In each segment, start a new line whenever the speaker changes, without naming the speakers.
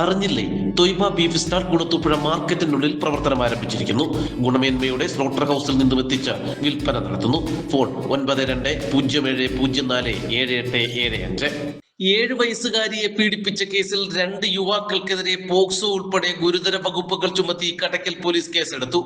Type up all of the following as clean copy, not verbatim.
അറിഞ്ഞില്ലേ, Taiba beef stall Kulathupuzha മാർക്കറ്റിനുള്ളിൽ പ്രവർത്തനം ആരംഭിച്ചിരിക്കുന്നു. ഗുണമേന്മയോടെ സ്ലോട്ടർ ഹൗസിൽ നിന്നും എത്തിച്ച് വിൽപ്പന നടത്തുന്നു. ഫോൺ 9207047875. 7 വയസ്സുകാരിയെ പീഡിപ്പിച്ച കേസിൽ 2 യുവാക്കൾക്കെതിരെ പോക്സോ ഉൾപ്പെടെ ഗുരുതര വകുപ്പുകൾ ചുമത്തി കടയ്ക്കൽ പോലീസ് കേസെടുത്തു.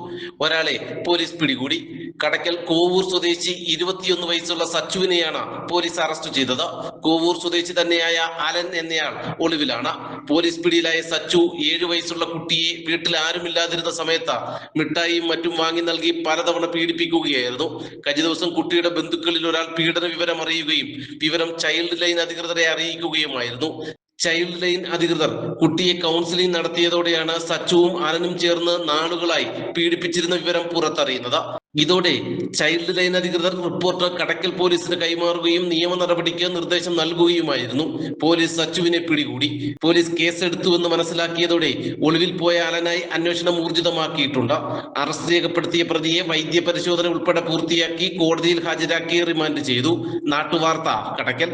ഒരാളെ പോലീസ് പിടികൂടി. കടയ്ക്കൽ കോവൂർ സ്വദേശി 21 വയസ്സുള്ള സച്ചുവിനെയാണ് പോലീസ് അറസ്റ്റ് ചെയ്തത്. കോവൂർ സ്വദേശി തന്നെയായ അലൻ എന്നയാൾ ഒളിവിലാണ്. പോലീസ് പിടിയിലായ സച്ചു 7 വയസ്സുള്ള കുട്ടിയെ വീട്ടിൽ ആരുമില്ലാതിരുന്ന സമയത്ത് മിഠായിയും മറ്റും വാങ്ങി നൽകി പലതവണ പീഡിപ്പിക്കുകയായിരുന്നു. കഴിഞ്ഞ ദിവസം കുട്ടിയുടെ ബന്ധുക്കളിൽ ഒരാൾ പീഡന വിവരം അറിയുകയും വിവരം ചൈൽഡ് ലൈൻ അധികൃതരെ അറിയിക്കുകയുമായിരുന്നു. ചൈൽഡ് ലൈൻ അധികൃതർ കുട്ടിയെ കൗൺസിലിംഗ് നടത്തിയതോടെയാണ് സച്ചുവും അലനും ചേർന്ന് നാളുകളായി പീഡിപ്പിച്ചിരുന്ന വിവരം പുറത്തറിയുന്നത്. ഇതോടെ ചൈൽഡ് ലൈൻ അധികൃതർ റിപ്പോർട്ട് കടയ്ക്കൽ പോലീസിന് കൈമാറുകയും നിയമ നടപടിക്ക് നിർദ്ദേശം നൽകുകയുമായിരുന്നു. പോലീസ് സച്ചുവിനെ പിടികൂടി. പോലീസ് കേസെടുത്തുവെന്ന് മനസ്സിലാക്കിയതോടെ ഒളിവിൽ പോയ അലനായി അന്വേഷണം ഊർജിതമാക്കിയിട്ടുണ്ട്. അറസ്റ്റ് രേഖപ്പെടുത്തിയ പ്രതിയെ വൈദ്യ പരിശോധന ഉൾപ്പെടെ പൂർത്തിയാക്കി കോടതിയിൽ ഹാജരാക്കി റിമാൻഡ് ചെയ്തു. നാട്ടുവാർത്ത, കടയ്ക്കൽ.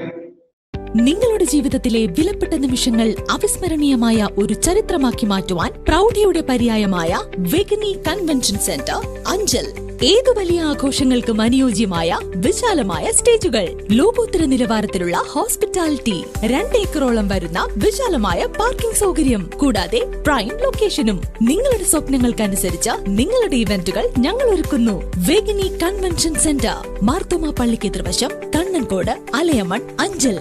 നിങ്ങളുടെ ജീവിതത്തിലെ വിലപ്പെട്ട നിമിഷങ്ങൾ അവിസ്മരണീയമായ ഒരു ചരിത്രമാക്കി മാറ്റുവാൻ പ്രൗഢിയുടെ പര്യായമായ വെഗനി കൺവെൻഷൻ സെന്റർ, അഞ്ചൽ. ഏതു വലിയ ആഘോഷങ്ങൾക്കും അനുയോജ്യമായ വിശാലമായ സ്റ്റേജുകൾ, ലോകോത്തര നിലവാരത്തിലുള്ള ഹോസ്പിറ്റാലിറ്റി, 2 ഏക്കറോളം വരുന്ന വിശാലമായ പാർക്കിംഗ് സൗകര്യം, കൂടാതെ പ്രൈം ലൊക്കേഷനും. നിങ്ങളുടെ സ്വപ്നങ്ങൾക്കനുസരിച്ച് നിങ്ങളുടെ ഇവന്റുകൾ ഞങ്ങൾ ഒരുക്കുന്നു. വെഗനി കൺവെൻഷൻ സെന്റർ, മാർത്തോമ പള്ളിക്ക് എതിർവശം, കണ്ണൻകോട്, അലയമൺ, അഞ്ചൽ.